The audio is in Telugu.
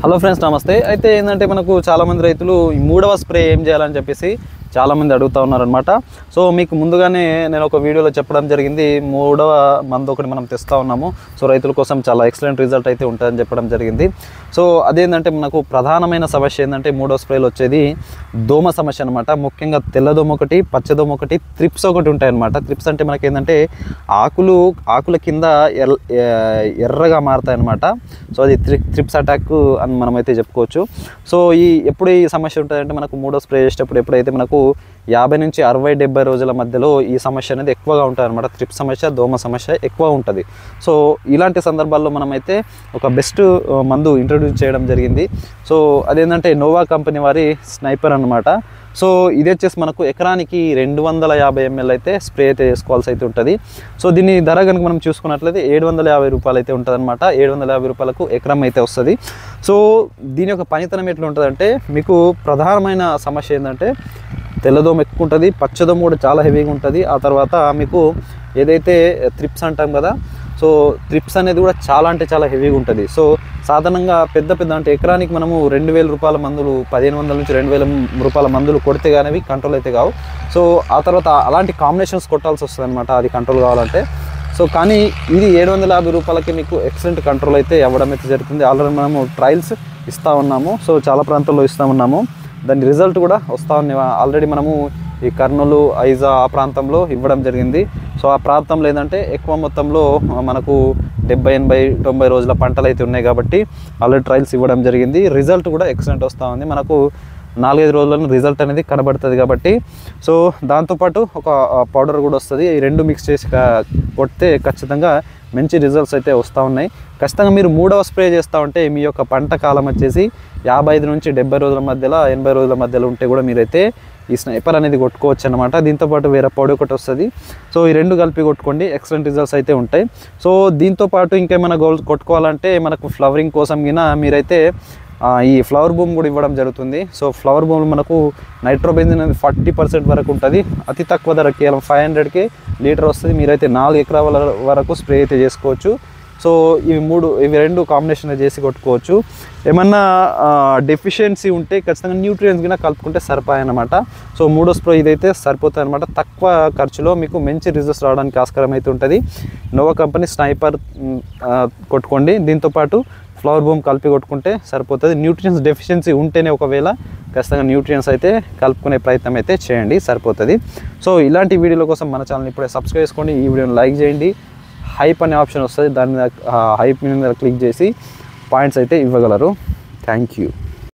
హలో ఫ్రెండ్స్, నమస్తే. అయితే ఏంటంటే మనకు చాలామంది రైతులు ఈ మూడవ స్ప్రే ఏం చేయాలని చెప్పేసి చాలామంది అడుగుతూ ఉన్నారనమాట. సో మీకు ముందుగానే నేను ఒక వీడియోలో చెప్పడం జరిగింది, మూడవ మందు ఒకటి మనం తెస్తూ ఉన్నాము. సో రైతుల కోసం చాలా ఎక్సలెంట్ రిజల్ట్ అయితే ఉంటుందని చెప్పడం జరిగింది. సో అదేంటంటే మనకు ప్రధానమైన సమస్య ఏంటంటే మూడవ స్ప్రేలో వచ్చేది దోమ సమస్య అనమాట. ముఖ్యంగా తెల్లదోమ ఒకటి, పచ్చదోమ ఒకటి, త్రిప్స్ ఒకటి ఉంటాయన్నమాట. త్రిప్స్ అంటే మనకి ఏంటంటే ఆకుల కింద ఎర్రగా మారుతాయి అనమాట. సో అది త్రిప్స్ అటాక్ అని మనమైతే చెప్పుకోవచ్చు. సో ఎప్పుడు ఈ సమస్య ఉంటుందంటే మనకు మూడో స్ప్రే చేసేటప్పుడు ఎప్పుడైతే మనకు 50 నుంచి 60, 70 రోజుల మధ్యలో ఈ సమస్య అనేది ఎక్కువగా ఉంటుంది అనమాట. త్రిప్స్ సమస్య, దోమ సమస్య ఎక్కువ ఉంటుంది. సో ఇలాంటి సందర్భాల్లో మనమైతే ఒక బెస్ట్ మందు ఇంట్రొడ్యూస్ చేయడం జరిగింది. సో అదేంటంటే నోవా కంపెనీ వారి స్నైపర్ అనమాట. సో ఇది వచ్చేసి మనకు ఎకరానికి 250 ml అయితే స్ప్రే అయితే చేసుకోవాల్సి అయితే ఉంటుంది. సో దీని ధర కనుక మనం చూసుకున్నట్లయితే 750 రూపాయలు అయితే ఉంటుంది అనమాట. 750 రూపాయలకు ఎకరం అయితే వస్తుంది. సో దీని యొక్క పనితనం ఎట్లా ఉంటుందంటే, మీకు ప్రధానమైన సమస్య ఏంటంటే తెల్లదోమ ఎక్కువ ఉంటుంది, పచ్చదోమ కూడా చాలా హెవీగా ఉంటుంది. ఆ తర్వాత మీకు ఏదైతే త్రిప్స్ అంటాం కదా, సో త్రిప్స్ అనేది కూడా చాలా అంటే చాలా హెవీగా ఉంటుంది. సో సాధారణంగా పెద్ద అంటే ఎకరానికి మనము 2000 రూపాయల మందులు, 1500 నుంచి 2000 రూపాయల మందులు కొడితే కానీ కంట్రోల్ అయితే కావు. సో ఆ తర్వాత అలాంటి కాంబినేషన్స్ కొట్టాల్సి వస్తుంది అనమాట అది కంట్రోల్ కావాలంటే. సో కానీ ఇది 750 రూపాయలకి మీకు ఎక్సలెంట్ కంట్రోల్ అయితే అవ్వడం అయితే జరుగుతుంది. ఆల్రెడీ మనము ట్రయల్స్ ఇస్తూ ఉన్నాము. సో చాలా ప్రాంతాల్లో ఇస్తూ ఉన్నాము. దాని రిజల్ట్ కూడా వస్తూ ఉన్నాయి. ఆల్రెడీ మనము ఈ కర్నూలు, ఐజా ఆ ప్రాంతంలో ఇవ్వడం జరిగింది. సో ఆ ప్రాంతంలో ఏంటంటే ఎక్కువ మొత్తంలో మనకు 70, 80, 90 రోజుల పంటలు అయితే ఉన్నాయి కాబట్టి ఆల్రెడీ ట్రయల్స్ ఇవ్వడం జరిగింది. రిజల్ట్ కూడా ఎక్సలెంట్ వస్తూ ఉంది. మనకు 4-5 రోజుల్లో రిజల్ట్ అనేది కనబడుతుంది కాబట్టి. సో దాంతోపాటు ఒక పౌడర్ కూడా వస్తుంది. ఈ రెండు మిక్స్ చేసి కొడితే ఖచ్చితంగా మంచి రిజల్ట్స్ అయితే వస్తూ ఉన్నాయి. ఖచ్చితంగా మీరు మూడవ స్ప్రే చేస్తూ ఉంటే మీ యొక్క పంట కాలం వచ్చేసి 55 నుంచి 70 రోజుల మధ్యలో, 80 రోజుల మధ్యలో ఉంటే కూడా మీరైతే ఈ స్నైపర్ అనేది కొట్టుకోవచ్చు అనమాట. దీంతోపాటు వేరే పౌడర్ ఒకటి వస్తుంది. సో ఈ రెండు కలిపి కొట్టుకోండి, ఎక్సలెంట్ రిజల్ట్స్ అయితే ఉంటాయి. సో దీంతోపాటు ఇంకేమైనా కొట్టుకోవాలంటే మనకు ఫ్లవరింగ్ కోసం గిన మీరైతే ఈ ఫ్లవర్ బూమ్ కూడా ఇవ్వడం జరుగుతుంది. సో ఫ్లవర్ బూమ్ మనకు నైట్రోబెంజిన్ అనేది 40% వరకు ఉంటుంది. అతి తక్కువ ధర కేవలం 500కి లీటర్ వస్తుంది. మీరైతే 4 ఎకరాల వరకు స్ప్రే అయితే చేసుకోవచ్చు. సో ఇవి రెండు కాంబినేషన్ చేసి కొట్టుకోవచ్చు. ఏమన్నా డెఫిషియన్సీ ఉంటే ఖచ్చితంగా న్యూట్రియన్స్ కింద కలుపుకుంటే సరిపోయాయన్నమాట. సో మూడో స్ప్రే ఇదైతే సరిపోతుంది అనమాట. తక్కువ ఖర్చులో మీకు మంచి రిజల్ట్స్ రావడానికి ఆస్కారం అయితే ఉంటుంది. నోవా కంపెనీ స్నైపర్ కొట్టుకోండి. దీంతోపాటు ఫ్లవర్ బూమ్ కలిపి కొట్టుకుంటే సరిపోతుంది. న్యూట్రియన్స్ డెఫిషియన్సీ ఉంటేనే ఒకవేళ ఖచ్చితంగా న్యూట్రియన్స్ అయితే కలుపుకునే ప్రయత్నం అయితే చేయండి, సరిపోతుంది. సో ఇలాంటి వీడియోల కోసం మన ఛానల్ ఇప్పుడే సబ్స్క్రైబ్ చేసుకోండి. ఈ వీడియోని లైక్ చేయండి. హైప్ అనే ఆప్షన్ వస్తుంది, దాని మీద హైప్ మీద క్లిక్ చేసి పాయింట్స్ అయితే ఇవ్వగలరు. Thank you.